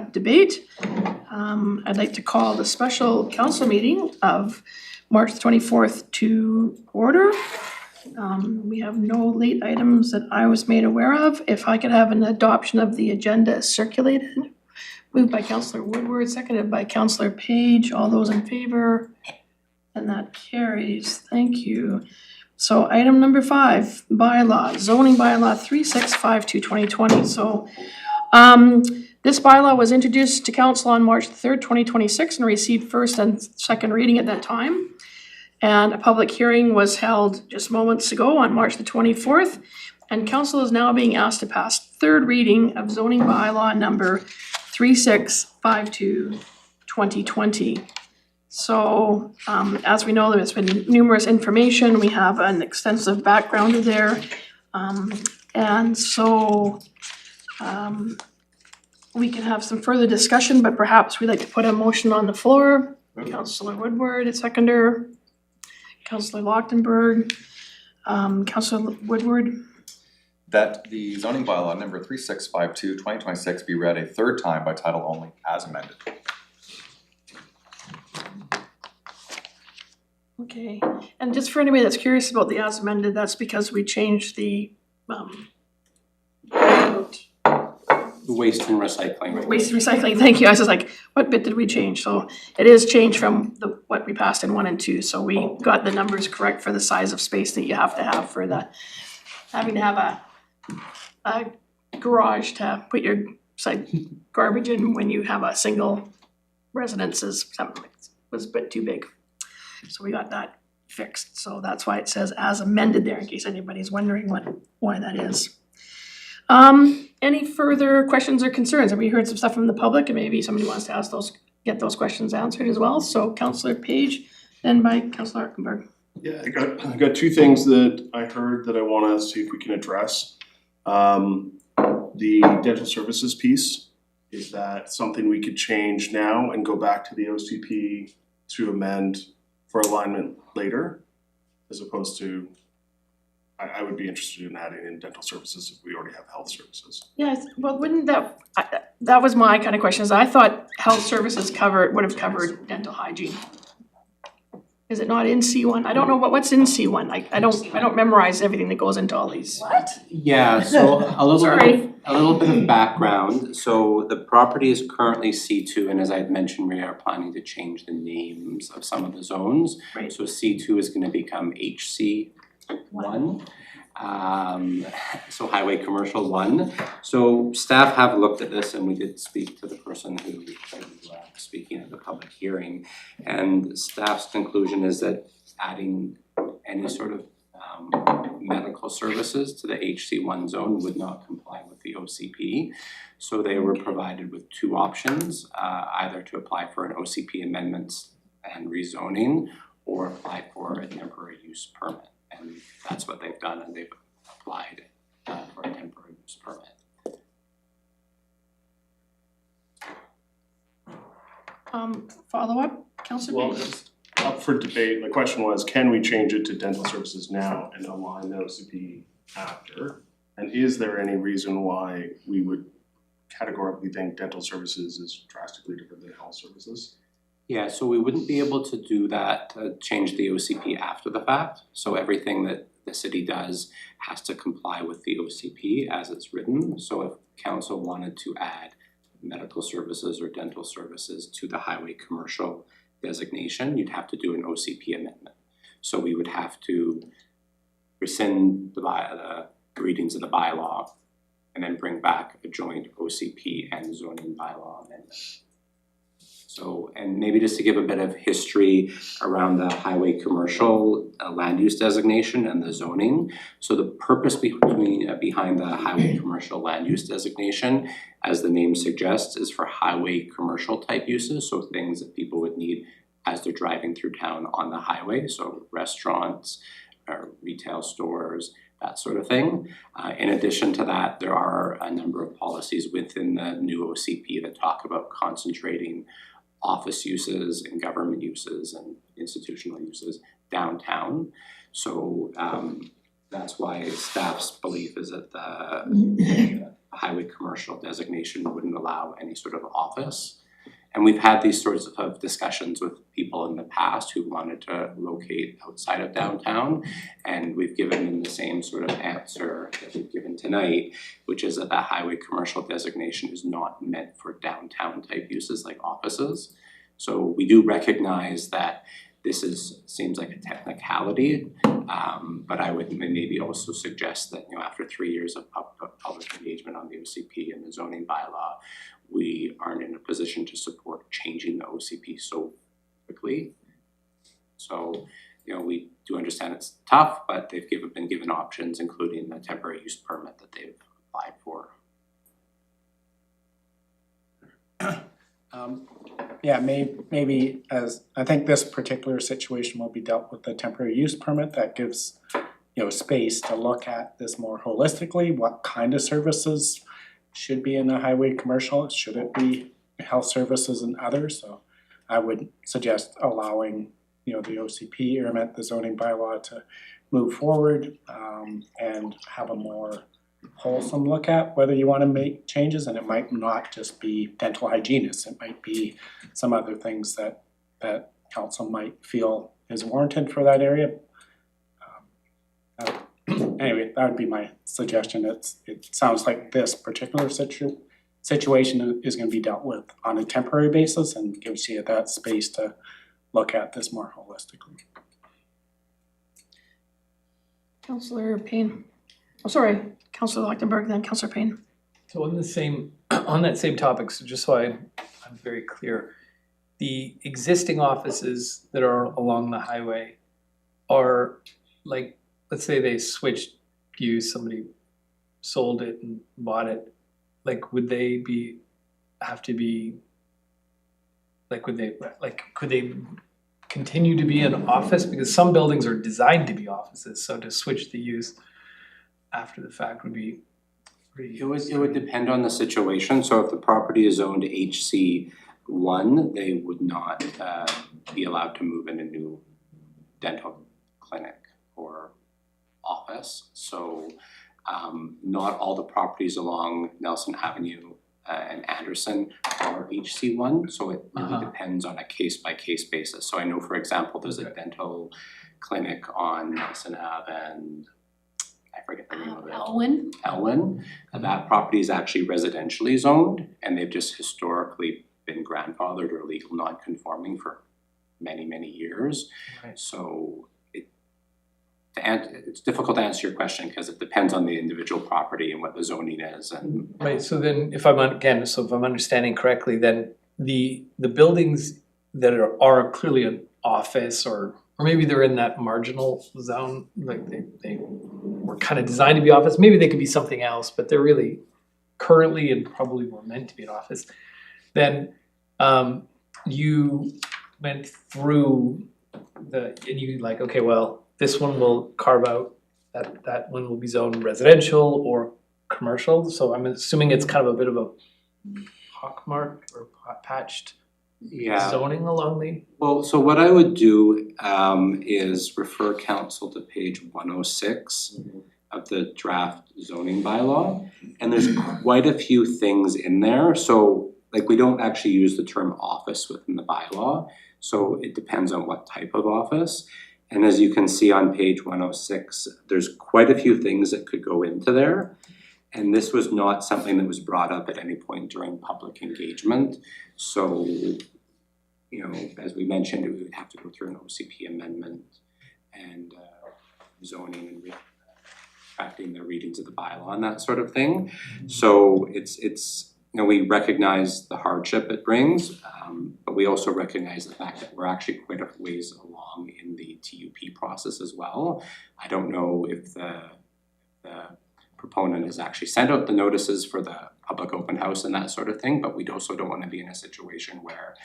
debate. I'd like to call the special council meeting of March 24th to order. We have no late items that I was made aware of. If I could have an adoption of the agenda circulated. Moved by Councillor Woodward, seconded by Councillor Page. All those in favor? And that carries. Thank you. So item number 5, bylaw, zoning bylaw 3652/2020. So this bylaw was introduced to council on March 3rd, 2026 and received first and second reading at that time. And a public hearing was held just moments ago on March the 24th. And council is now being asked to pass third reading of zoning bylaw number 3652/2020. So as we know, there's been numerous information. We have an extensive background there. And so we can have some further discussion, but perhaps we'd like to put a motion on the floor. Councillor Woodward, a seconder. Councillor Lochtenberg. Councillor Woodward. That the zoning bylaw number 3652/2026 be read a third time by title only as amended. Okay, and just for anybody that's curious about the as amended, that's because we changed the waste and recycling. Waste and recycling, thank you. I was just like, what bit did we change? So it is changed from what we passed in 1 and 2. So we got the numbers correct for the size of space that you have to have for the, having to have a garage to put your garbage in when you have a single residence is something was a bit too big. So we got that fixed. So that's why it says as amended there, in case anybody's wondering why that is. Any further questions or concerns? Have we heard some stuff from the public and maybe somebody wants to ask get those questions answered as well? So Councillor Page, then by Councillor Arkenberg. Yeah, I got 2 things that I heard that I want to see if we can address. The dental services piece, is that something we could change now and go back to the OCP to amend for alignment later, as opposed to, I would be interested in adding in dental services if we already have health services. Yes, well, wouldn't that was my kind of question, is I thought health services would have covered dental hygiene. Is it not in C1? I don't know what's in C1. I don't memorize everything that goes into all these. What? Yeah, so a little bit of background. So the property is currently C2, and as I had mentioned, we are planning to change the names of some of the zones. Right. So C2 is going to become HC1. So Highway Commercial 1. So staff have looked at this, and we did speak to the person who was speaking at the public hearing, and staff's conclusion is that adding any sort of medical services to the HC1 zone would not comply with the OCP. So they were provided with 2 options, either to apply for an OCP amendments and rezoning, or apply for a temporary use permit. And that's what they've done, and they've applied for a temporary use permit. Follow up, Councillor Well, Page? it's up for debate. The question was, can we change it to dental services now and align the OCP after? And is there any reason why we would categorically think dental services is drastically different than health services? Yeah, so we wouldn't be able to do that, change the OCP after the fact. So everything that the city does has to comply with the OCP as it's written. So if council wanted to add medical services or dental services to the highway commercial designation, you'd have to do an OCP amendment. So we would have to rescind the readings of the bylaw and then bring back a joint OCP and zoning bylaw amendment. So, and maybe just to give a bit of history around the highway commercial land use designation and the zoning. So the purpose behind the highway commercial land use designation, as the name suggests, is for highway commercial type uses. So things that people would need as they're driving through town on the highway. So restaurants, retail stores, that sort of thing. In addition to that, there are a number of policies within the new OCP that talk about concentrating office uses and government uses and institutional uses downtown. So that's why staff's belief is that the highway commercial designation wouldn't allow any sort of office. And we've had these sorts of discussions with people in the past who wanted to locate outside of downtown. And we've given them the same sort of answer that we've given tonight, which is that highway commercial designation is not meant for downtown type uses like offices. So we do recognize that this seems like a technicality, but I would maybe also suggest that, after 3 years of public engagement on the OCP and the zoning bylaw, we aren't in a position to support changing the OCP so quickly. So, we do understand it's tough, but they've been given options, including the temporary use permit that they've applied for. Yeah, maybe as, I think this particular situation will be dealt with the temporary use permit that gives, space to look at this more holistically, what kind of services should be in a highway commercial, should it be health services and others, so I would suggest allowing, the OCP or the zoning bylaw to move forward, and have a more wholesome look at whether you wanna make changes, and it might not just be dental hygienists, it might be some other things that council might feel is warranted for that area. Anyway, that would be my suggestion. It sounds like this particular situation is gonna be dealt with on a temporary basis and gives you that space to look at this more holistically. Councillor Payne. Oh, sorry, Councillor Lechtenberg, then Councillor Payne. So on that same topic, so just so I'm very clear, the existing offices that are along the highway are like, let's say they switched use, somebody sold it and bought it, like would they could they continue to be an office? Because some buildings are designed to be offices, so to switch the use after the fact would be pretty. It would depend on the situation. So if the property is zoned HC1, they would not be allowed to move in a new dental clinic or office. So not all the properties along Nelson Avenue and Anderson are HC1. So it really depends on a case by case basis. So I know, for example, there's a dental clinic on Nelson Ave and I forget the name of it. Elwyn. And that property is actually residentially zoned, and they've just historically been grandfathered or legal non-conforming for many, many years. Right. So it's difficult to answer your question because it depends on the individual property and what the zoning is. And Right, so then if I'm understanding correctly, then the buildings that are clearly an office or maybe they're in that marginal zone, like they were kind of designed to be office, maybe they could be something else, but they're really currently and probably were meant to be an office. Then you went through and you like, okay, well, this one will carve out, that one will be zoned residential or commercial, so I'm assuming it's kind of a bit of a pockmark or patched zoning along the. Well, so what I would do is refer council to page 106 of the draft zoning bylaw, and there's quite a few things in there. So like we don't actually use the term office within the bylaw, so it depends on what type of office. And as you can see on page 106, there's quite a few things that could go into there. And this was not something that was brought up at any point during public engagement. So, as we mentioned, we would have to go through an OCP amendment and zoning and retracting the readings of the bylaw and that sort of thing. So it's we recognize the hardship it brings, but we also recognize the fact that we're actually quite a ways along in the TUP process as well. I don't know if the proponent has actually sent out the notices for the public open house and that sort of thing, but we also don't want to be in a situation where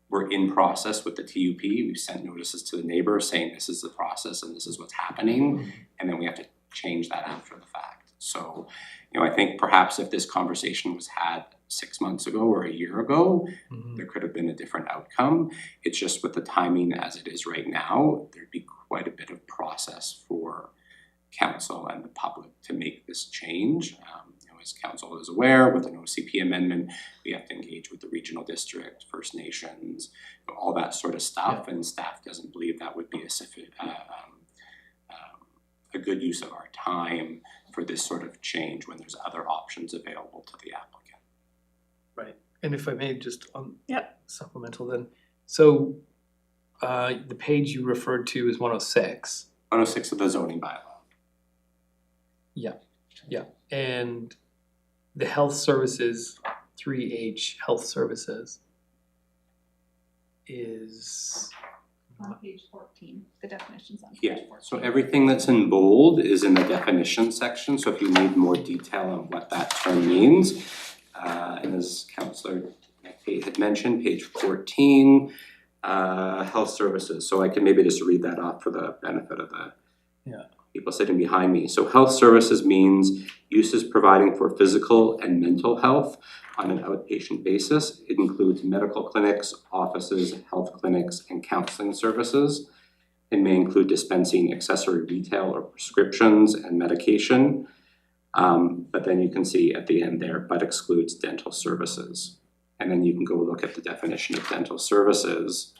we're in process with the TUP. We've sent notices to the neighbors saying this is the process and this is what's happening, and then we have to change that after the fact. So, I think perhaps if this conversation was had 6 months ago or a year ago, there could have been a different outcome. It's just with the timing as it is right now, there'd be quite a bit of process for council and the public to make this change. as council is aware, with an OCP amendment, we have to engage with the regional district, First Nations, all that sort of stuff, and staff doesn't believe that would be a good use of our time for this sort of change when there's other options available to the applicant. Right, and if I may just Yep. supplemental then, so the page you referred to is 106. 106 of the zoning bylaw. Yeah, and the health services, 3H health services is, On page 14, the definitions on page Yeah, 14. so everything that's in bold is in the definition section, so if you need more detail on what that term means, and as Councillor McPhee had mentioned, page 14, health services, so I can maybe just read that off for the benefit of the people sitting behind me. So health services means uses providing for physical and mental health on an outpatient basis. It includes medical clinics, offices, health clinics, and counseling services. It may include dispensing accessory retail or prescriptions and medication. But then you can see at the end there, but excludes dental services. And then you can go look at the definition of dental services.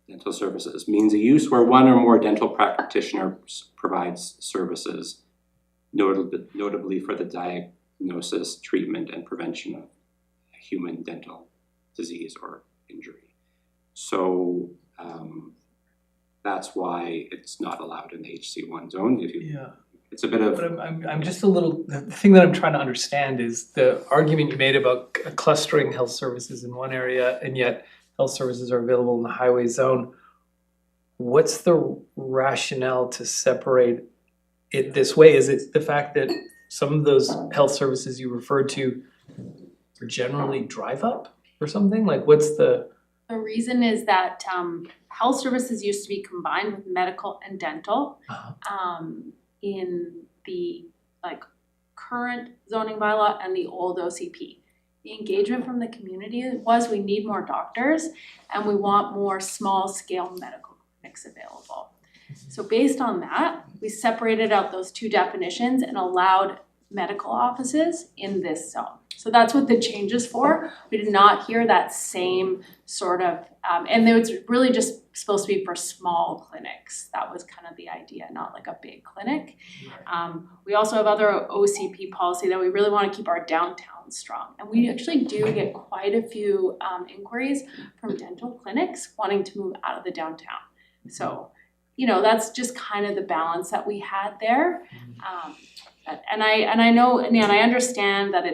Dental services means a use where one or more dental practitioners provides services, notably for the diagnosis, treatment, and prevention of human dental disease or injury. So that's why it's not allowed in the HC1 zone. It's a bit of. but I'm just a little, the thing that I'm trying to understand is the argument you made about clustering health services in one area and yet health services are available in the highway zone. What's the rationale to separate it this way? Is it the fact that some of those health services you referred to are generally drive up or something? Like what's the? The reason is that health services used to be combined with medical and dental. In the current zoning bylaw and the old OCP. The engagement from the community was we need more doctors and we want more small scale medical clinics available. So based on that, we separated out those two definitions and allowed medical offices in this zone. So that's what the change is for. We did not hear that same sort of, and it was really just supposed to be for small clinics. That was kind of the idea, not like a big clinic. We also have other OCP policy that we really want to keep our downtown strong. And we actually do get quite a few inquiries from dental clinics wanting to move out of the downtown. So, that's just kind of the balance that we had there. And I know, and I understand that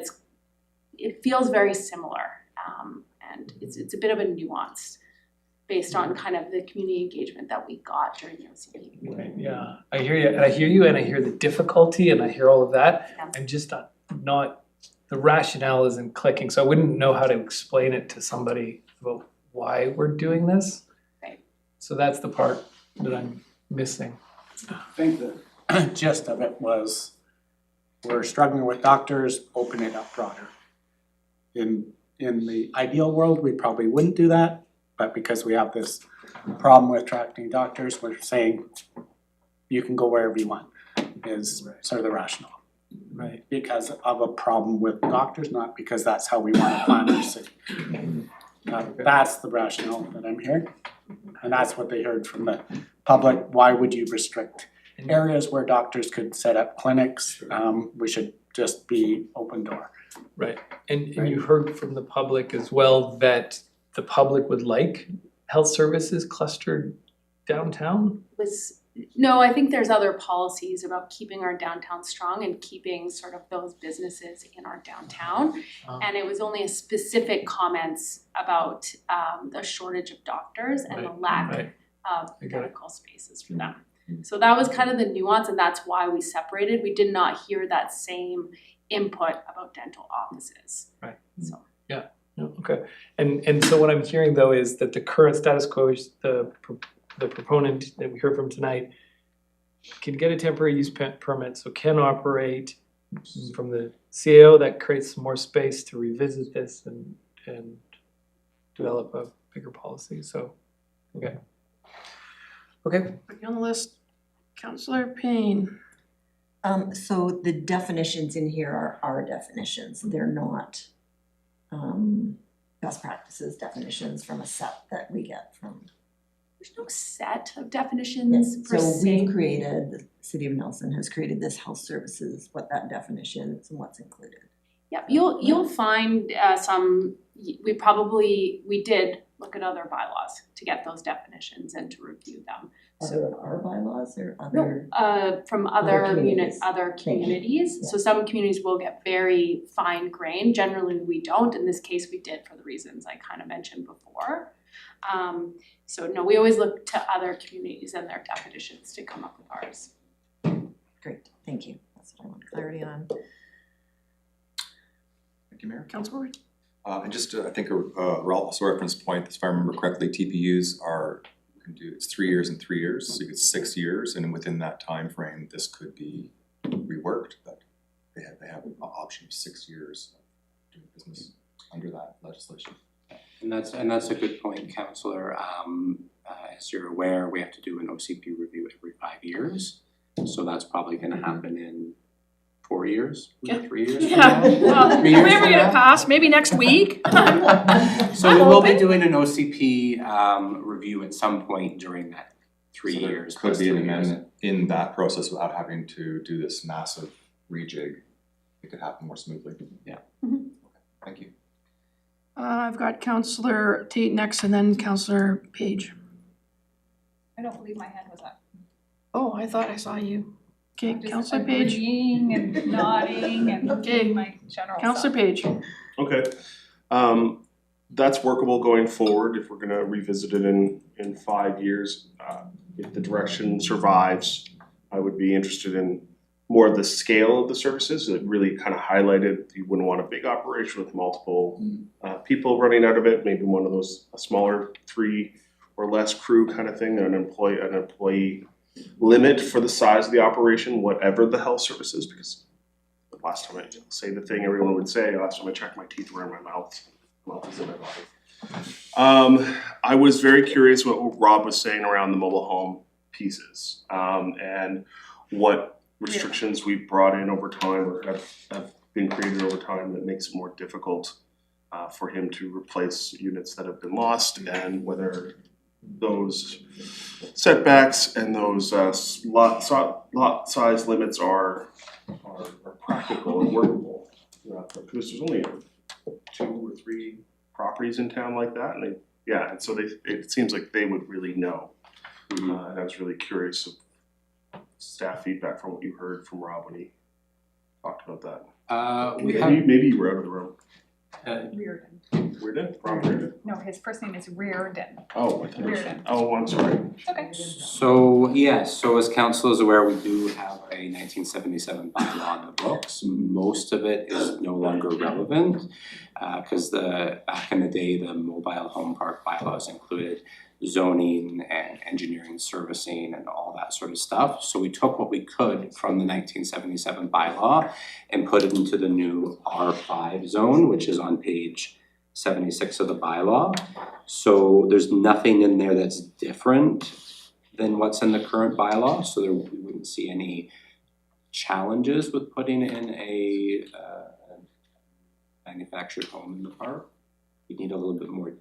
it feels very similar, and it's a bit of a nuance based on kind of the community engagement that we got during the OCP. Right, yeah, I hear you, and I hear the difficulty, and I hear all of that. Yeah. I'm just not, the rationale isn't clicking, so I wouldn't know how to explain it to somebody about why we're doing this. Right. So that's the part that I'm missing. I think the gist of it was we're struggling with doctors, open it up broader. In the ideal world, we probably wouldn't do that, but because we have this problem with attracting doctors, we're saying you can go wherever you want, is sort of the rationale. Right. Because of a problem with doctors, not because that's how we want to plan our city. That's the rationale that I'm hearing, and that's what they heard from the public. Why would you restrict areas where doctors could set up clinics? We should just be open door. Right, and you heard from the public as well that the public would like health services clustered downtown? No, I think there's other policies about keeping our downtown strong and keeping sort of those businesses in our downtown. And it was only a specific comments about the shortage of doctors and the lack of medical spaces for them. So that was kind of the nuance, and that's why we separated. We did not hear that same input about dental offices. Right. So. Yeah, no, okay. And so what I'm hearing though is that the current status quo is the proponent that we heard from tonight can get a temporary use permit, so can operate. From the CAO, that creates some more space to revisit this and develop a bigger policy, so, okay. Okay, Put you on the list. Councillor Payne. So the definitions in here are our definitions, they're not best practices definitions from a set that we get from. There's no set of definitions per So se. we've created, the city of Nelson has created this health services, what that definition is and what's included. Yep, you'll find we did look at other bylaws to get those definitions and to review them. Other of our bylaws or other? From Other communities. other communities. So some communities will get very fine grained, generally we don't, in this case we did for the reasons I kind of mentioned before. So no, we always look to other communities and their definitions to come up with ours. Great, thank you, that's what I want clarity on. Thank you, Mayor. Councillor Ward. And just I think also reference point, if I remember correctly, TPUs are, you can do, it's 3 years and 3 years, so you get 6 years, and within that time frame, this could be reworked, but they have an option of 6 years of doing business under that legislation. And that's a good point, Councillor. As you're aware, we have to do an OCP review every 5 years. So that's probably gonna happen in 4 years, Yeah. 3 years from Yeah, now. well, 3 years we ever from get now. it passed, maybe next week. So we will be doing an OCP review at some point during that 3 So there years. could plus be an 3 years. amendment in that process without having to do this massive rejig. It could happen more smoothly. Yeah. Mhm. Okay, thank you. I've got Councillor Tate next and then Councillor Page. I don't believe my hand was up. Oh, I thought I saw you. Okay, I'm just Councillor Page. agreeing and nodding and Okay. doing my general Councillor stuff. Page. Okay, that's workable going forward if we're gonna revisit it in 5 years. If the direction survives, I would be interested in more of the scale of the services. It really kind of highlighted, you wouldn't want a big operation with multiple people running out of it, maybe one of those, a smaller 3 or less crew kind of thing, an employee limit for the size of the operation, whatever the health services, because the last time I say the thing everyone would say, last time I checked my teeth were in my mouth is in my body. I was very curious what Rob was saying around the mobile home pieces, and what restrictions we've brought in over time or have been created over time that makes it more difficult for him to replace units that have been lost, and whether those setbacks and those lot size limits are practical and workable. Because there's only 2 or 3 properties in town like that, and and so it seems like they would really know. And I was really curious of staff feedback from what you heard from Rob when he talked about that. We have, Maybe you were out of the room. Reardon. Reardon? Rob Reardon? No, his first name is Reardon. Oh, I thought it was- Reardon. oh, I'm sorry. Okay. so yes, so as council is aware, we do have a 1977 bylaw on the books. Most of it is no longer relevant because back in the day, the mobile home park bylaws included zoning and engineering servicing and all that sort of stuff. So we took what we could from the 1977 bylaw and put it into the new R5 zone, which is on page 76 of the bylaw. So there's nothing in there that's different than what's in the current bylaw, so we wouldn't see any challenges with putting in a manufactured home in the park. We need a little bit more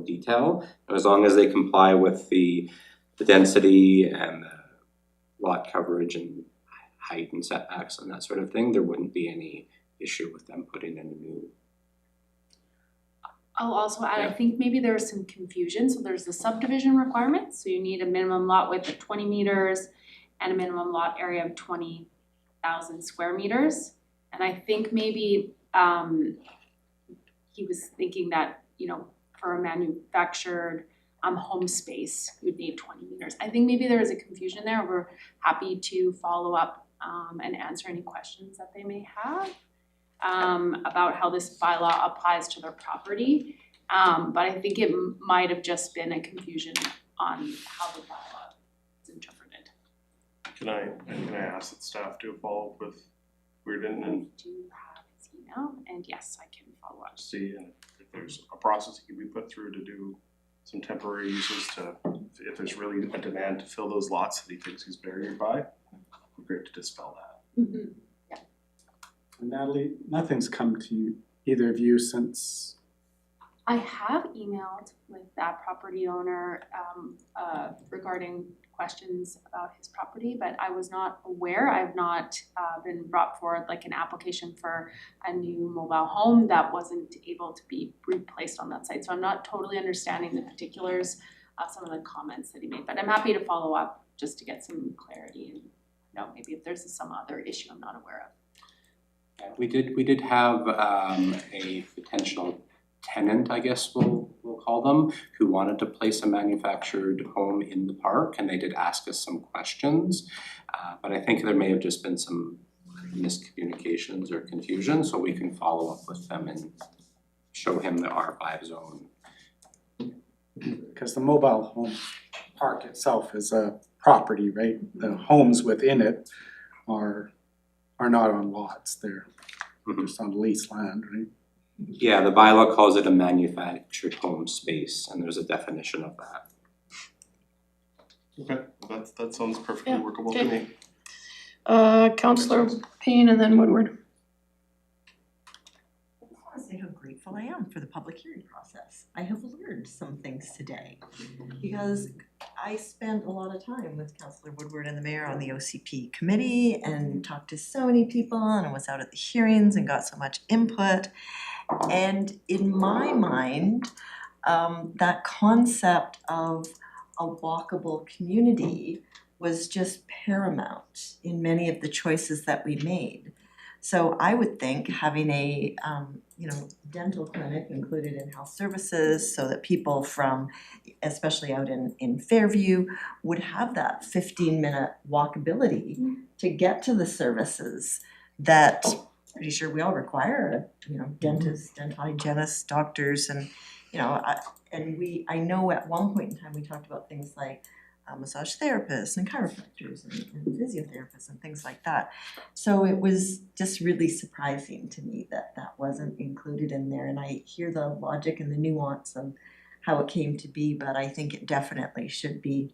detail, but as long as they comply with the density and the lot coverage and height and setbacks and that sort of thing, there wouldn't be any issue with them putting in a new. I'll also add, I think maybe there was some confusion, so there's the subdivision requirements, so you need a minimum lot width of 20 meters and a minimum lot area of 20,000 square meters. And I think maybe he was thinking that, for a manufactured home space, you would need 20 meters. I think maybe there was a confusion there. We're happy to follow up and answer any questions that they may have about how this bylaw applies to their property. But I think it might have just been a confusion on how the bylaw is interpreted. Can I ask the staff to follow up with Reardon I and do have his email, and yes, I can follow up. see if there's a process that can be put through to do some temporary uses to if there's really a demand to fill those lots that he thinks he's buried by, it'd be great to dispel that. Mhm. Natalie, nothing's come to you, either of you, since, I have emailed with that property owner regarding questions about his property, but I was not aware, I've not been brought forward like an application for a new mobile home that wasn't able to be replaced on that site. So I'm not totally understanding the particulars of some of the comments that he made, but I'm happy to follow up just to get some clarity and maybe if there's some other issue I'm not aware of. Yeah, we did have a potential tenant, I guess we'll call them, who wanted to place a manufactured home in the park, and they did ask us some questions. But I think there may have just been some miscommunications or confusion, so we can follow up with them and show him the R5 zone. because the mobile home park itself is a property, right? The homes within it are not on lots, they're just on leased land, right? Yeah, the bylaw calls it a manufactured home space, and there's a definition of that. Okay, well, that sounds perfectly Yeah, workable to okay. me. Councillor Payne and then Woodward. I just wanna say how grateful I am for the public hearing process. I have learned some things today because I spent a lot of time with Councillor Woodward and the mayor on the OCP committee and talked to so many people and I was out at the hearings and got so much input. And in my mind, that concept of a walkable community was just paramount in many of the choices that we made. So I would think having a dental clinic included in health services so that people from, especially out in Fairview, would have that 15-minute walkability to get to the services that pretty sure we all require, dentists, dental hygienists, doctors, and I know at one point in time we talked about things like massage therapists and chiropractors and physiotherapists and things like that. So it was just really surprising to me that that wasn't included in there, and I hear the logic and the nuance of how it came to be, but I think it definitely should be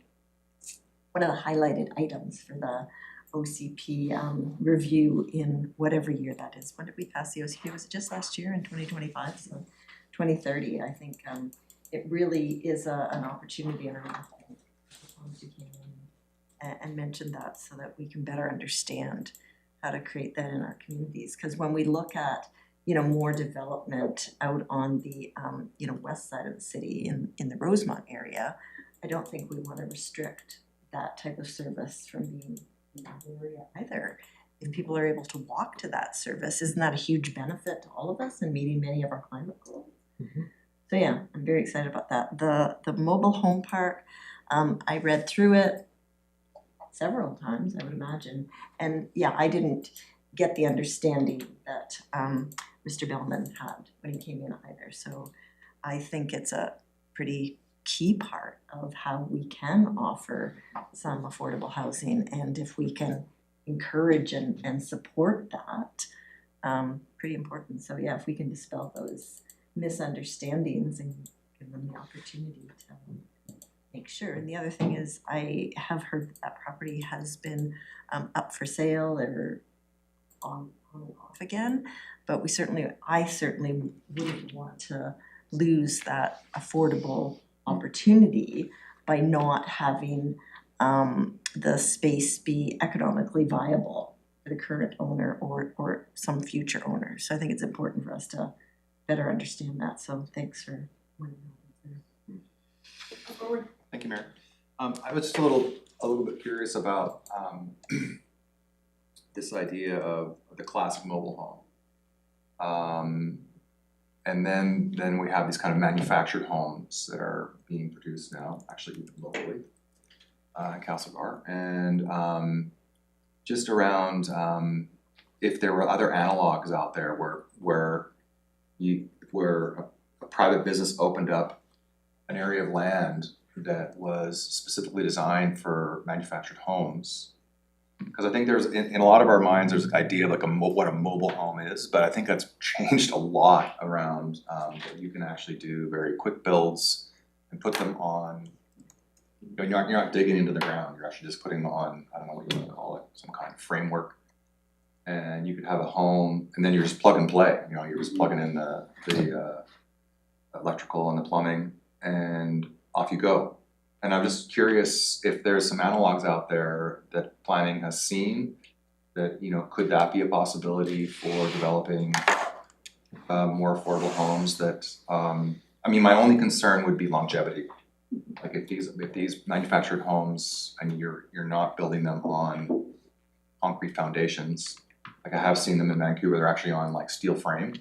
one of the highlighted items for the OCP review in whatever year that is. When did we pass the OCP? Was it just last year in 2025? So 2030, I think it really is an opportunity and and mentioned that so that we can better understand how to create that in our communities. Because when we look at more development out on the west side of the city in the Rosemont area, I don't think we want to restrict that type of service from being in that area either. If people are able to walk to that service, isn't that a huge benefit to all of us in meeting many of our climate goals? Mm-hmm. So yeah, I'm very excited about that. The mobile home park, I read through it several times, I would imagine, and yeah, I didn't get the understanding that Mr. Bellman had when he came in either. So I think it's a pretty key part of how we can offer some affordable housing, and if we can encourage and support that, pretty important. So yeah, if we can dispel those misunderstandings and give them the opportunity to make sure. And the other thing is, I have heard that property has been up for sale or on and off again, but I certainly wouldn't want to lose that affordable opportunity by not having the space be economically viable for the current owner or some future owner. So I think it's important for us to better understand that. So thanks for pointing that out. Thank you, Mayor. I was just a little bit curious about this idea of the classic mobile home. And then we have these kind of manufactured homes that are being produced now, actually locally, in Castlegar. And just around if there were other analogs out there where a private business opened up an area of land that was specifically designed for manufactured homes. Because I think there's, in a lot of our minds, there's an idea of like what a mobile home is, but I think that's changed a lot around that you can actually do very quick builds and put them on you're not digging into the ground, you're actually just putting them on, I don't know what you wanna call it, some kind of framework. And you could have a home, and then you're just plug and play, you're just plugging in the electrical and the plumbing, and off you go. And I'm just curious if there's some analogs out there that planning has seen, that, could that be a possibility for developing more affordable homes that, my only concern would be longevity. Like if these manufactured homes and you're not building them on concrete foundations, like I have seen them in Vancouver, they're actually on like steel frame.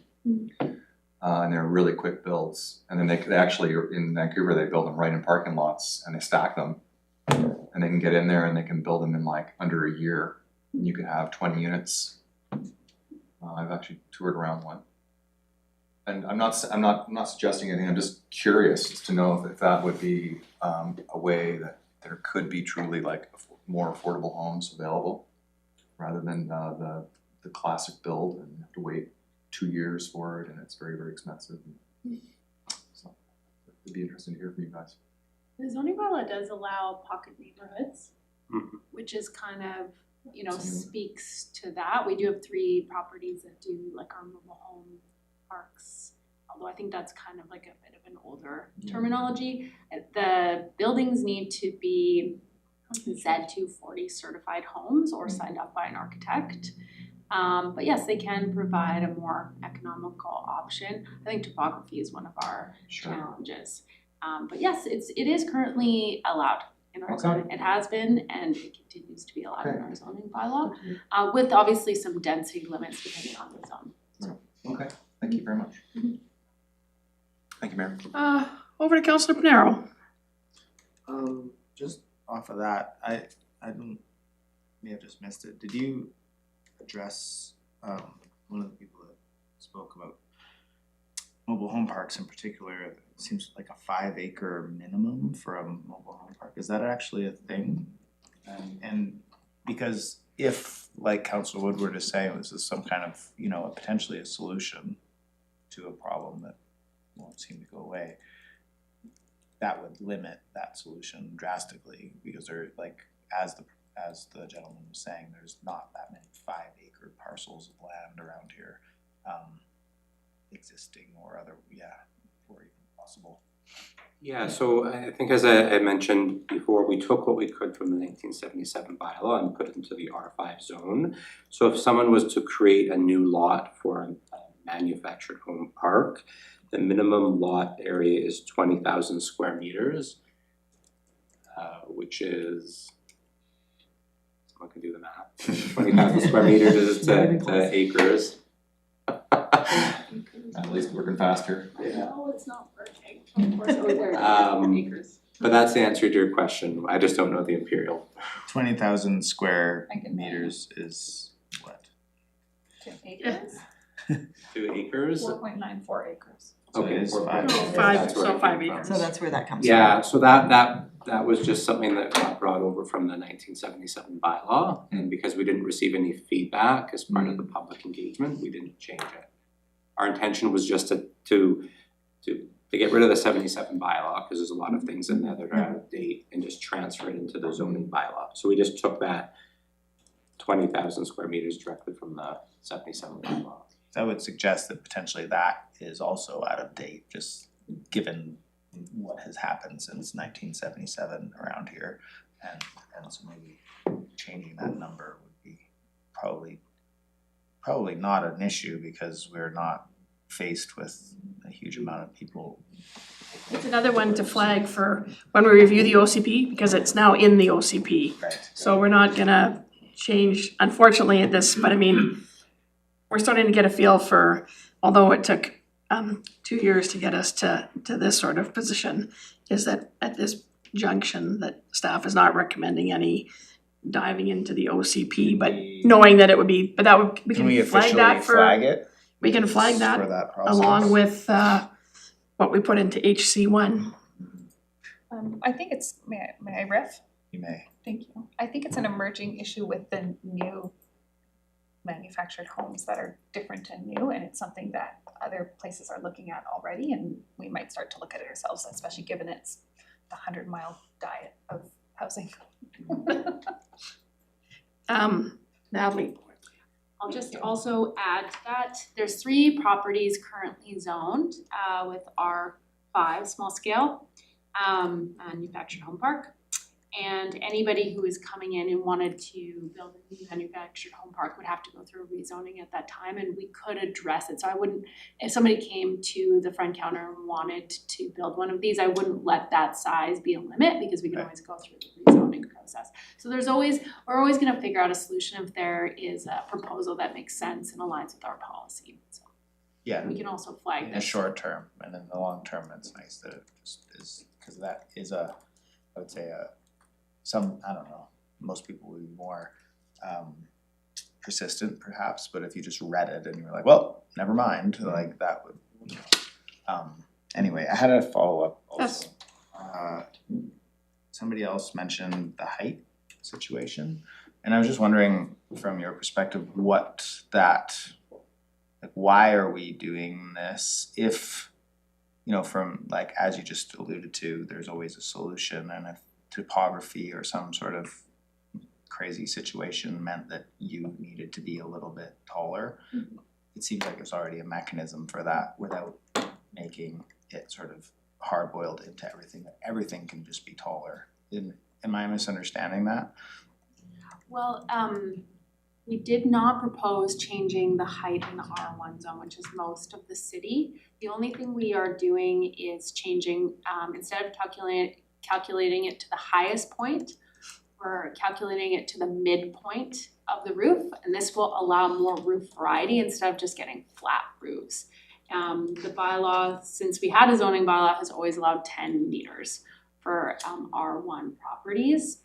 And they're really quick builds. And then they actually, in Vancouver, they build them right in parking lots and they stack them. And they can get in there and they can build them in like under a year. And you can have 20 units. I've actually toured around one. And I'm not suggesting anything, I'm just curious to know if that would be a way that there could be truly like more affordable homes available, rather than the classic build and you have to wait 2 years for it and it's very, very expensive. So it'd be interesting to hear from you guys. The zoning bylaw does allow pocket neighborhoods, which is kind of, speaks to that. We do have 3 properties that do like our mobile home parks, although I think that's kind of like a bit of an older terminology. The buildings need to be Z240 certified homes or signed up by an architect. But yes, they can provide a more economical option. I think topography is one of our challenges. But yes, it is currently allowed in our zoning. It has been, and it continues to be allowed in our zoning bylaw, with obviously some density limits depending on the zone. Okay, thank you very much. Thank you, Mayor. Over to Councilor Panero. Just off of that, I may have just missed it. Did you address one of the people that spoke about mobile home parks in particular? It seems like a 5-acre minimum for a mobile home park. Is that actually a thing? And because if, like Councilor Woodward is saying, this is some kind of, potentially a solution to a problem that won't seem to go away, that would limit that solution drastically, because there, like, as the gentleman was saying, there's not that many 5-acre parcels of land around here, existing or even possible. Yeah, so I think as I mentioned before, we took what we could from the 1977 bylaw and put it into the R5 zone. So if someone was to create a new lot for a manufactured home park, the minimum lot area is 20,000 square meters, which is, someone can do the math, 20,000 square meters is to acres. At least working faster. No, it's not working. Of course, over acres. But that's the answer to your question. I just don't know the imperial. 20,000 square I can meters is what? 2 acres, 2 acres? 4.94 acres. So Okay, it is 4.94. 5. That's where it came 5 from. acres. So that's where that comes from. Yeah, so that was just something that got brought over from the 1977 bylaw, and because we didn't receive any feedback as part of the public engagement, we didn't change it. Our intention was just to get rid of the 77 bylaw, because there's a lot of things in there that are out of date, and just transfer it into the zoning bylaw. So we just took that 20,000 square meters directly from the 77 bylaw. I would suggest that potentially that is also out of date, just given what has happened since 1977 around here, and so maybe changing that number would be probably not an issue, because we're not faced with a huge amount of people. It's another one to flag for when we review the OCP, because it's now in the OCP. Right. So we're not gonna change, unfortunately, at this, but I mean, we're starting to get a feel for, although it took 2 years to get us to this sort of position, is that at this junction that staff is not recommending any diving into the OCP, but knowing that it would be, but that would, we Can we can flag officially that for, flag it? we can flag For that that process? along with what we put into HC1. I think it's, may I riff? You may. Thank you. I think it's an emerging issue with the new manufactured homes that are different and new, and it's something that other places are looking at already, and we might start to look at it ourselves, especially given it's the 100-mile diet of housing. Natalie, I'll just also add to that, there's 3 properties currently zoned with R5 small scale manufactured home park. And anybody who is coming in and wanted to build a new manufactured home park would have to go through rezoning at that time, and we could address it. So I wouldn't, if somebody came to the front counter and wanted to build one of these, I wouldn't let that size be a limit, because we can always go through the rezoning process. So we're always gonna figure out a solution if there is a proposal that makes sense and aligns with our policy. So Yeah, we can also flag in the this. short term, and in the long term, it's nice that it just is, cause that is I would say I don't know, most people would be more persistent perhaps, but if you just read it and you're like, well, never mind, like that would, anyway, I had a follow-up also. Somebody else mentioned the height situation, and I was just wondering from your perspective, what that, like, why are we doing this if, from, like, as you just alluded to, there's always a solution, and if topography or some sort of crazy situation meant that you needed to be a little bit taller, it seems like there's already a mechanism for that without making it sort of hard-boiled into everything, that everything can just be taller. Am I misunderstanding that? Well, we did not propose changing the height in the R1 zone, which is most of the city. The only thing we are doing is changing, instead of calculating it to the highest point, we're calculating it to the midpoint of the roof, and this will allow more roof variety instead of just getting flat roofs. The bylaw, since we had a zoning bylaw, has always allowed 10 meters for R1 properties.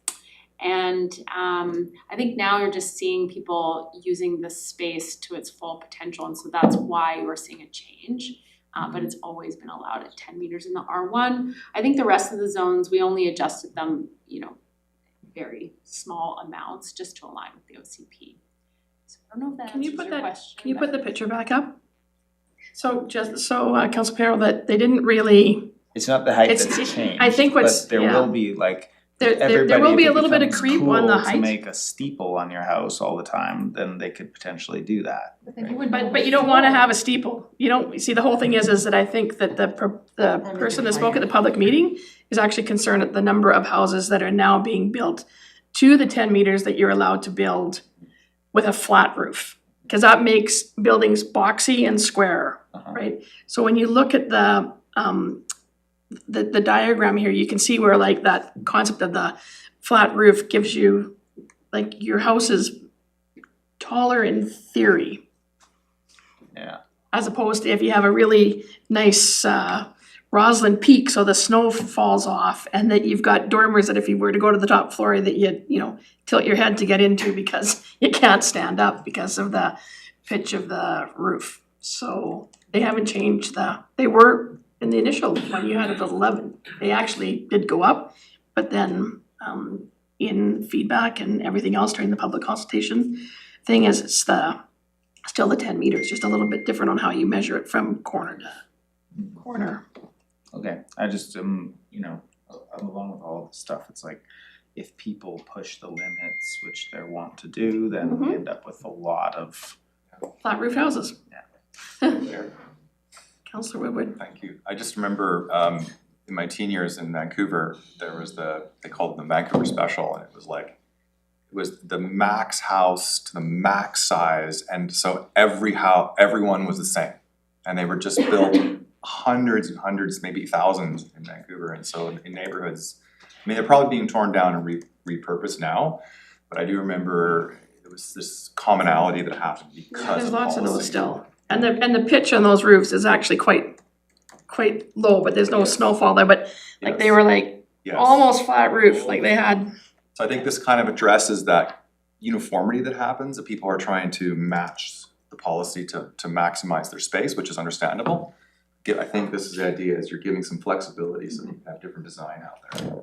And I think now you're just seeing people using the space to its full potential, and so that's why you're seeing a change. But it's always been allowed at 10 meters in the R1. I think the rest of the zones, we only adjusted them, very small amounts just to align with the OCP. So I don't know if that answers your question. can you put the picture back up? So Council Peril, that they didn't really, It's not the height It's- that's changed, I think what's- but there yeah. will be like, there will be a little bit of creep on the to height. make a steeple on your house all the time, then they could potentially do that. But then you wouldn't know But you don't wanna have a steeple. You don't, see, the whole thing is that I think that the person that spoke at the public meeting is actually concerned at the number of houses that are now being built to the 10 meters that you're allowed to build with a flat roof. Cause that makes buildings boxy and square, right? So when you look at the diagram here, you can see where like that concept of the flat roof gives you, like, your house is taller in theory. Yeah. As opposed to if you have a really nice Roslyn peak, so the snow falls off, and that you've got dormers that if you were to go to the top floor that you tilt your head to get into because you can't stand up because of the pitch of the roof. So they haven't changed they were in the initial one you had at 11, they actually did go up, but then in feedback and everything else during the public consultation thing is it's still the 10 meters, just a little bit different on how you measure it from corner to corner. Okay, I just along with all this stuff, it's like, if people push the limits, which they want to do, then we end up with a lot of. Flat roof houses. There. Councillor Woodward. Thank you. I just remember in my teen years in Vancouver, there was they called it the Vancouver Special, and it was the max house to the max size, and so everyone was the same, and they were just built hundreds and hundreds, maybe thousands in Vancouver, and so in neighborhoods, I mean, they're probably being torn down and repurposed now, but I do remember there was this commonality that happened because There's of lots of those policy. still. And the pitch on those roofs is actually quite low, but there's no Yes. snowfall there, but like they Yes. were like Yes. almost flat roof, like they had. So I think this kind of addresses that uniformity that happens, that people are trying to match the policy to maximize their space, which is understandable. I think this is the idea, is you're giving some flexibility so you can have different design out there.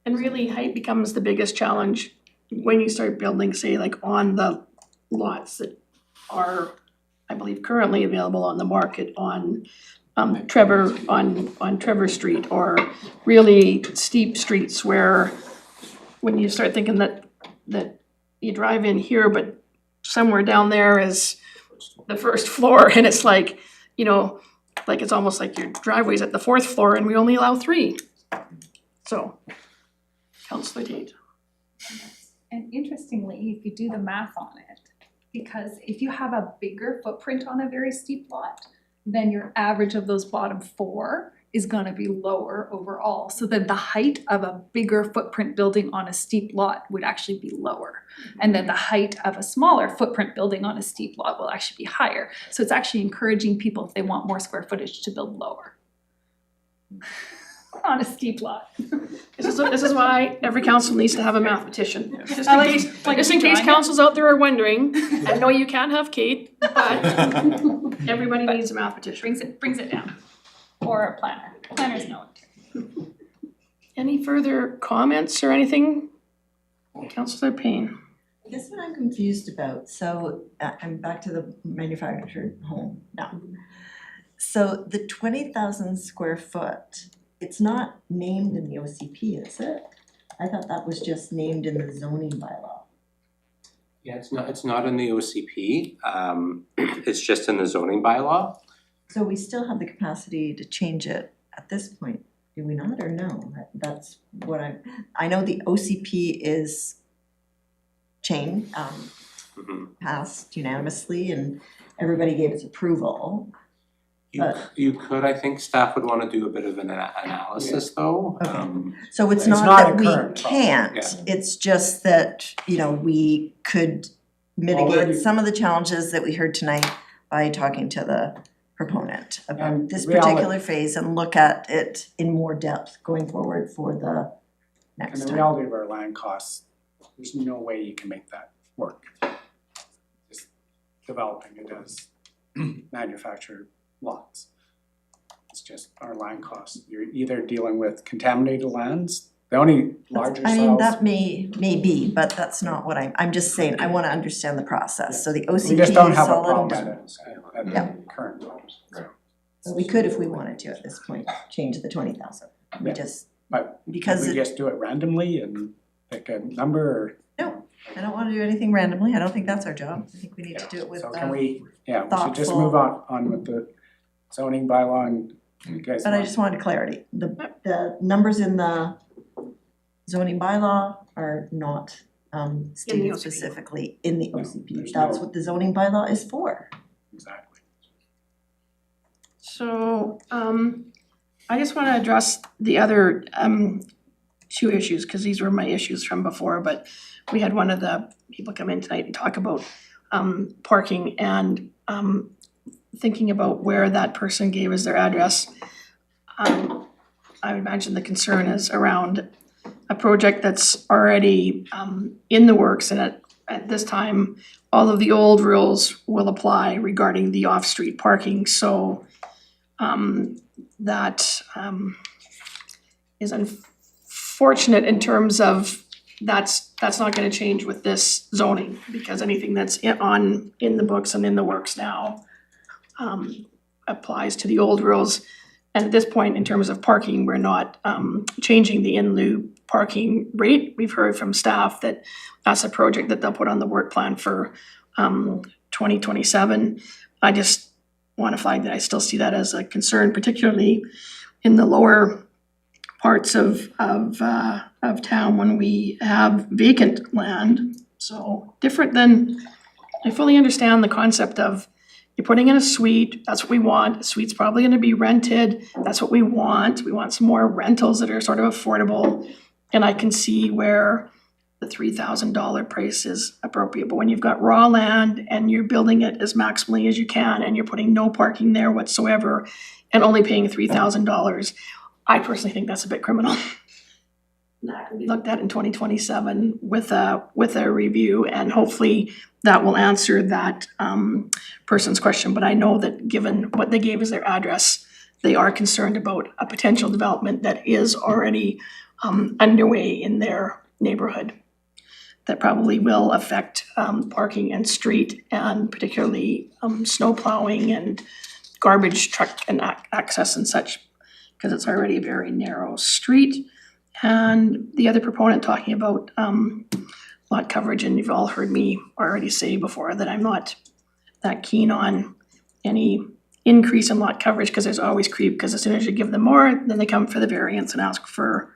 And really height becomes the biggest challenge when you start building, say, like on the lots that are, I believe, currently available on the market on Trevor on Trevor Street, or really steep streets where when you start thinking that you drive in here, but somewhere down there is the first floor, and it's like, you know, like it's almost like your driveway's at the fourth floor and we only allow 3. So, Councillor Tate. And interestingly, if you do the math on it, because if you have a bigger footprint on a very steep lot, then your average of those bottom 4 is gonna be lower overall. So then the height of a bigger footprint building on a steep lot would actually be lower. And then the height of a smaller footprint building on a steep lot will actually be higher. So it's actually encouraging people, if they want more square footage, to build lower on a steep lot. This is why every council needs to have a mathematician. Just I in like- case, like just in case drawing it. councils out there are wondering, I know you can't have Kate, but everybody needs a mathematician. Brings it down. Or a planner. Planners know it. Any further comments or anything? Councillor Payne. I guess what I'm confused about, so I'm back to the manufactured home now. So the 20,000 square foot, it's not named in the OCP, is it? I thought that was just named in the zoning bylaw. Yeah, it's not in the OCP, it's just in the zoning bylaw. So we still have the capacity to change it at this point, do we not, or no? That's what I know the OCP is passed unanimously and everybody gave its approval. You could, I think staff would wanna do a bit of an analysis though. Okay. So it's It's not not a that we current problem, can't, yeah. it's just that, you know, we could mitigate Already- some of the challenges that we heard tonight by talking to the proponent about And this reality- particular phase and look at it in more depth going forward for the And next the time. reality of our land costs, there's no way you can make that work. Just developing it as manufactured lots. It's just our land costs, you're either dealing with contaminated lands, the only larger I mean, cells. that may be, but that's not what I'm just saying, I wanna understand the process, so the OCP We is just don't have a solid and problem done. at Yeah. the current times. But we could, if we wanted to at this point, change the 20,000, we Yeah. just, But because we it, just do it randomly and pick a number or? No, I don't wanna do anything randomly, I don't think that's our job, I think we need to do it with So can we should just thoughtful- move on with the zoning bylaw and you guys But I want- just wanted clarity, the numbers in the zoning bylaw are not stated OCP. specifically in the OCP, There's that's no- what the zoning bylaw is for. Exactly. So, I just wanna address the other, 2 issues, cause these were my issues from before, but we had one of the people come in tonight and talk about, parking and, thinking about where that person gave us their address. I would imagine the concern is around a project that's already, in the works, and at this time, all of the old rules will apply regarding the off-street parking, so that is unfortunate in terms of that's not gonna change with this zoning, because anything that's in the books and in the works now applies to the old rules. And at this point, in terms of parking, we're not changing the in-lieu parking rate. We've heard from staff that that's a project that they'll put on the work plan for 2027. I just want to flag that I still see that as a concern, particularly in the lower parts of town when we have vacant land. So different than, I fully understand the concept of you're putting in a suite, that's what we want, a suite's probably gonna be rented, that's what we want some more rentals that are sort of affordable. And I can see where the $3,000 price is appropriate, but when you've got raw land and you're building it as maximally as you can and you're putting no parking there whatsoever and only paying $3,000, I personally think that's a bit criminal. That can be looked at in 2027 with a review, and hopefully that will answer that person's question. But I know that given what they gave as their address, they are concerned about a potential development that is already underway in their neighborhood that probably will affect parking and street, and particularly snow plowing and garbage truck and access and such, because it's already a very narrow street. And the other proponent talking about lot coverage, and you've all heard me already say before that I'm not that keen on any increase in lot coverage, because there's always creep, because as soon as you give them more, then they come for the variance and ask for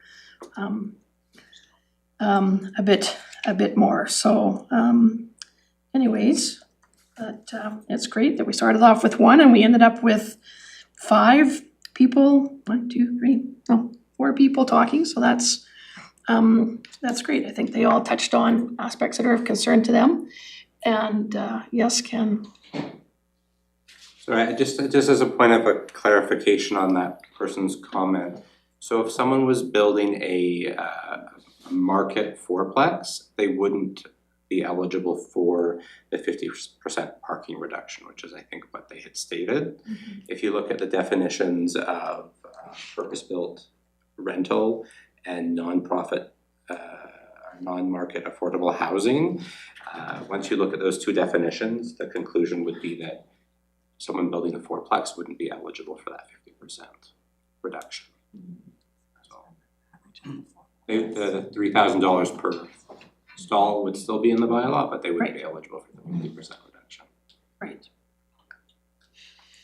a bit more. So anyways, but it's great that we started off with one and we ended up with 5 people, 4 people talking, so that's great. I think they all touched on aspects that are of concern to them. And yes, Ken. So just as a point of a clarification on that person's comment, so if someone was building a market fourplex, they wouldn't be eligible for the 50% parking reduction, which is I think what they had stated. Mm-hmm. If you look at the definitions of purpose-built rental and non-market affordable housing, once you look at those two definitions, the conclusion would be that someone building a fourplex wouldn't be eligible for that 50% reduction. So the $3,000 per stall would still be in the bylaw, but they wouldn't be eligible for the 50% reduction. Right.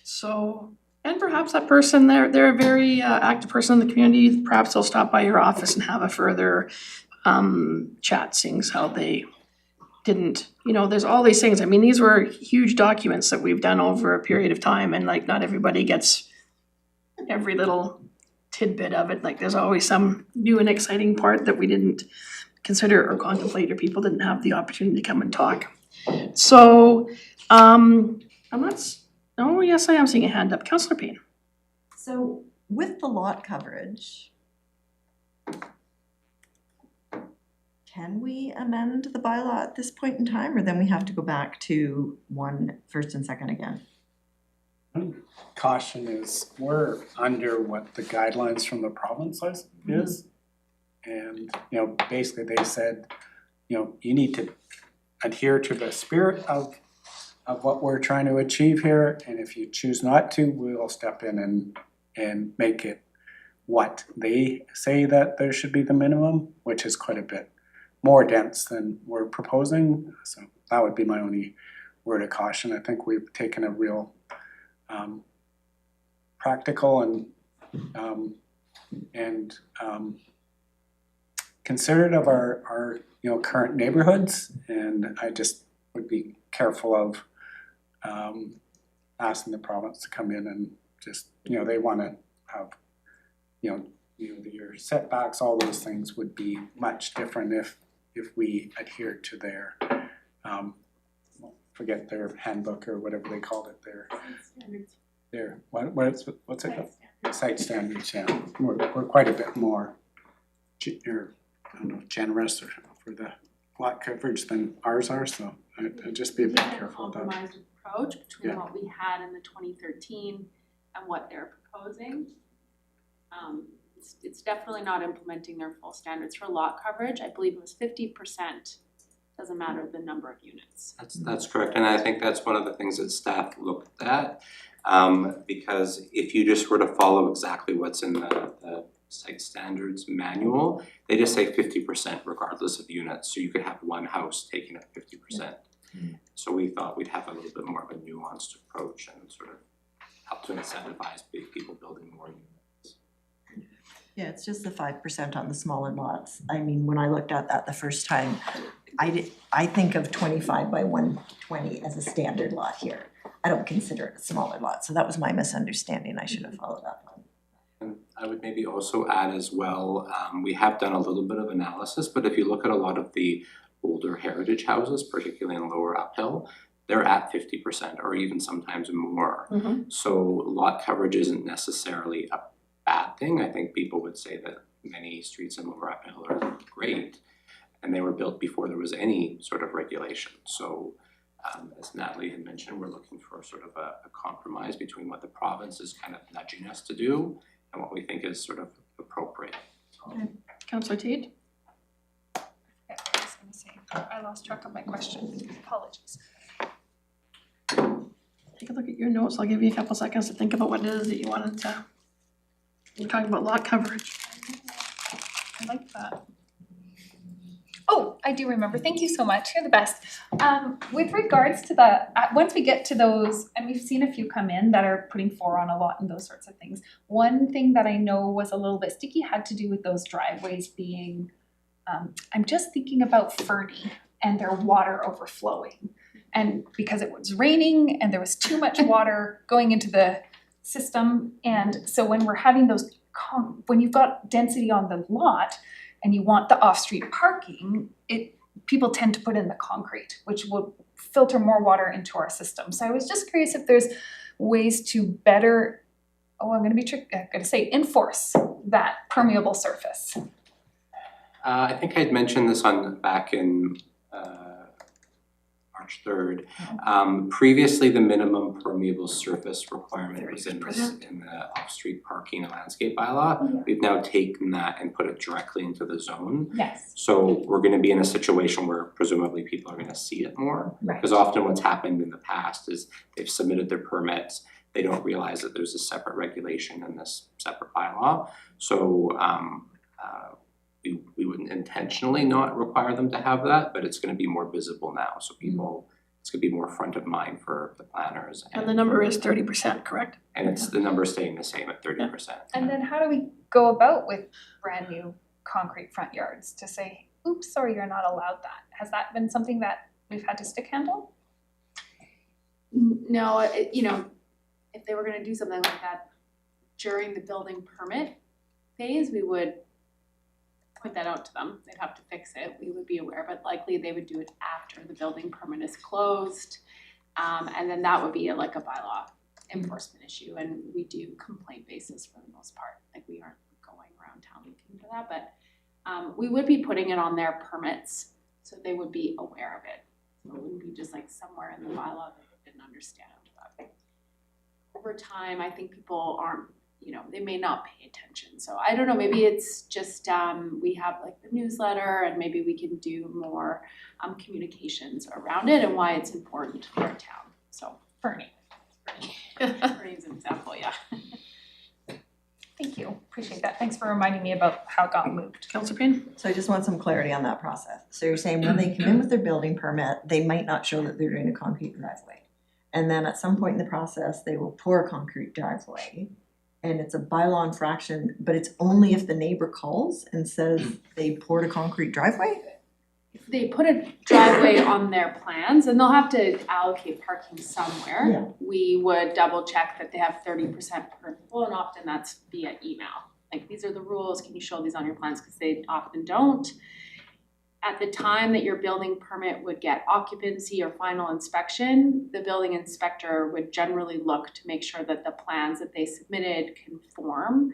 So, and perhaps that person, they're a very active person in the community, perhaps they'll stop by your office and have a further chat, seeing as how they didn't, there's all these things. I mean, these were huge documents that we've done over a period of time, and like not everybody gets every little tidbit of it. Like there's always some new and exciting part that we didn't consider or contemplate, or people didn't have the opportunity to come and talk. So yes, I am seeing a hand up. Councillor Payne. So with the lot coverage, can we amend the bylaw at this point in time, or then we have to go back to first and second again? Caution is, we're under what the guidelines from the province is. And, basically they said, you need to adhere to the spirit of what we're trying to achieve here. And if you choose not to, we'll step in and make it what they say that there should be the minimum, which is quite a bit more dense than we're proposing. So that would be my only word of caution. I think we've taken a real practical and considerate of our current neighborhoods, and I just would be careful of asking the province to come in and just they want to have your setbacks, all those things would be much different if we adhere to their forget their handbook or whatever they called it, their what's it called? Site standards. Yeah, we're quite a bit more generous for the lot coverage than ours are, so I'd just be a bit careful of that. Compromised approach between what we had in the 2013 and what they're proposing. It's definitely not implementing their full standards for lot coverage. I believe it was 50%. Doesn't matter the number of units. That's correct, and I think that's one of the things that staff looked at, because if you just were to follow exactly what's in the site standards manual, they just say 50% regardless of units, so you could have one house taking up 50%. So we thought we'd have a little bit more of a nuanced approach and sort of help to incentivize big people building more units. Yeah, it's just the 5% on the smaller lots. I mean, when I looked at that the first time, I think of 25 by 120 as a standard lot here. I don't consider it a smaller lot, so that was my misunderstanding. I should have followed up on. And I would maybe also add as well, we have done a little bit of analysis, but if you look at a lot of the older heritage houses, particularly in Lower Uphill, they're at 50% or even sometimes more. So lot coverage isn't necessarily a bad thing. I think people would say that many streets in Lower Uphill are great, and they were built before there was any sort of regulation. So as Natalie had mentioned, we're looking for sort of a compromise between what the province is kind of nudging us to do and what we think is sort of appropriate. Okay. Councillor Tate? I forget what I was gonna say. I lost track of my question. Apologies. take a look at your notes, I'll give you a couple seconds to think about what it is that you wanted to, you're talking about lot coverage. I like that. Oh, I do remember, thank you so much, you're the best. With regards to the, once we get to those, and we've seen a few come in that are putting 4 on a lot and those sorts of things. One thing that I know was a little bit sticky had to do with those driveways being, I'm just thinking about Fernie and their water overflowing. And because it was raining and there was too much water going into the system, and so when we're having those, when you've got density on the lot, and you want the off-street parking, people tend to put in the concrete, which will filter more water into our system. So I was just curious if there's ways to better, I'm gonna say enforce that permeable surface. I think I'd mentioned this back in March 3rd. Previously, the minimum permeable surface requirement was in the off-street parking and landscape bylaw. We've now taken that and put it directly into the zone. Yes. So we're gonna be in a situation where presumably people are gonna see it more. Right. Because often what's happened in the past is they've submitted their permits, they don't realize that there's a separate regulation in this separate bylaw. So we wouldn't intentionally not require them to have that, but it's gonna be more visible now, so people, it's gonna be more front of mind for the planners. And the number is 30%, correct? And it's, the number is staying the same at 30%. And then how do we go about with brand new concrete front yards to say, oops, sorry, you're not allowed that? Has that been something that we've had to stick handle? No, if they were gonna do something like that during the building permit phase, we would point that out to them. They'd have to fix it. We would be aware, but likely they would do it after the building permit is closed. And then that would be like a bylaw enforcement issue, and we do complaint basis for the most part. Like, we aren't going around town looking for that, but we would be putting it on their permits, so they would be aware of it. So it wouldn't be just like somewhere in the bylaw that they didn't understand. But over time, I think people aren't, they may not pay attention. So I don't know, maybe it's just we have like the newsletter, and maybe we can do more communications around it and why it's important for our town. So Fernie's an example, yeah. Thank you, appreciate that. Thanks for reminding me about how it got moved. Councillor Payne? So I just want some clarity on that process. So you're saying when they come in with their building permit, they might not show that they're doing a concrete driveway. And then at some point in the process, they will pour a concrete driveway. And it's a bylaw infraction, but it's only if the neighbor calls and says they poured a concrete driveway? If they put a driveway on their plans, and they'll have to allocate parking somewhere. Yeah. We would double check that they have 30% per people, and often that's via email. Like, these are the rules, can you show these on your plans? Because they often don't. At the time that your building permit would get occupancy or final inspection, the building inspector would generally look to make sure that the plans that they submitted conform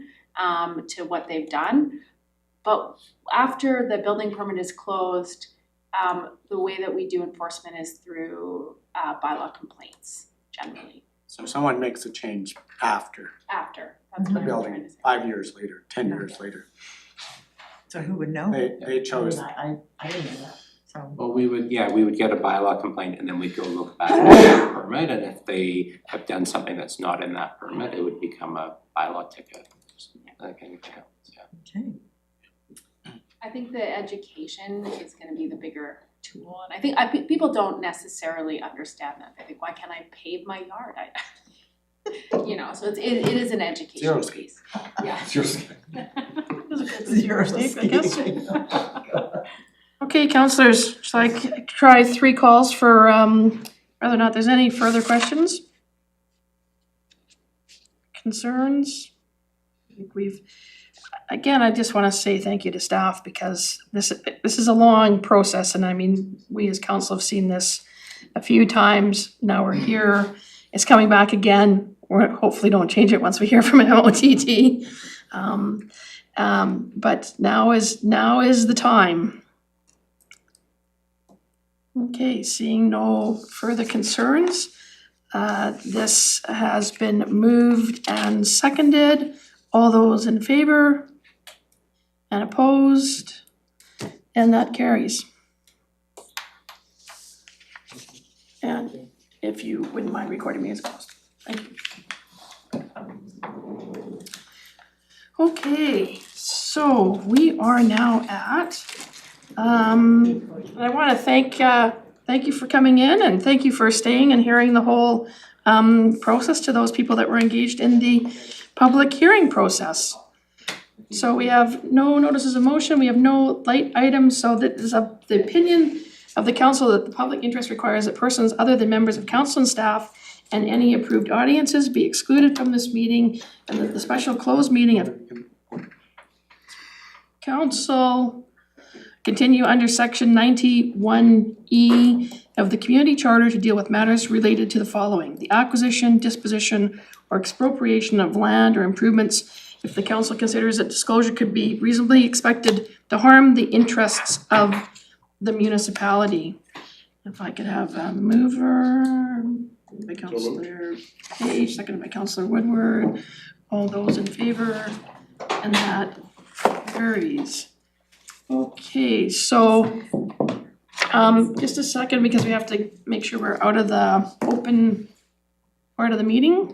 to what they've done. But after the building permit is closed, the way that we do enforcement is through bylaw complaints, generally. So someone makes a change after After, that's the what I'm trying building, to say. 5 years later, 10 years later. So who would know? They chose, I didn't know that, so. Well, we would get a bylaw complaint, and then we'd go look back at the permit, and if they have done something that's not in that permit, it would become a bylaw ticket, like anything else, yeah. Okay. I think the education is gonna be the bigger tool, and I think people don't necessarily understand that. They think, why can't I pave my yard? So it is an education Zero piece. Yeah. It's yours. Zero Steve, I guess. Okay, councillors, shall I try 3 calls for whether or not there's any further questions? Concerns? I think again, I just wanna say thank you to staff, because this is a long process, and I mean, we as council have seen this a few times. Now we're here, it's coming back again. We hopefully don't change it once we hear from MOTT. But now is the time. Okay, seeing no further concerns, this has been moved and seconded. All those in favor and opposed, and that carries. And if you wouldn't mind recording me as a host. Thank you. Okay, so we are now at, I wanna thank you for coming in and thank you for staying and hearing the whole process to those people that were engaged in the public hearing process. So we have no notices of motion, we have no light items, so that is the opinion of the council that the public interest requires that persons other than members of council and staff and any approved audiences be excluded from this meeting, and that the special closed meeting of council continue under section 91E of the community charter to deal with matters related to the following: the acquisition, disposition, or expropriation of land or improvements if the council considers that disclosure could be reasonably expected to harm the interests of the municipality. If I could have a mover by Councillor Page, seconded by Councillor Woodward, all those in favor, and that carries. Okay, so just a second, because we have to make sure we're out of the open part of the meeting.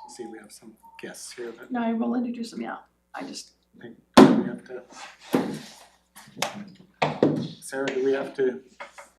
See, we have some guests here that No, I will introduce them, yeah. I just, we have to. Sarah, do we have to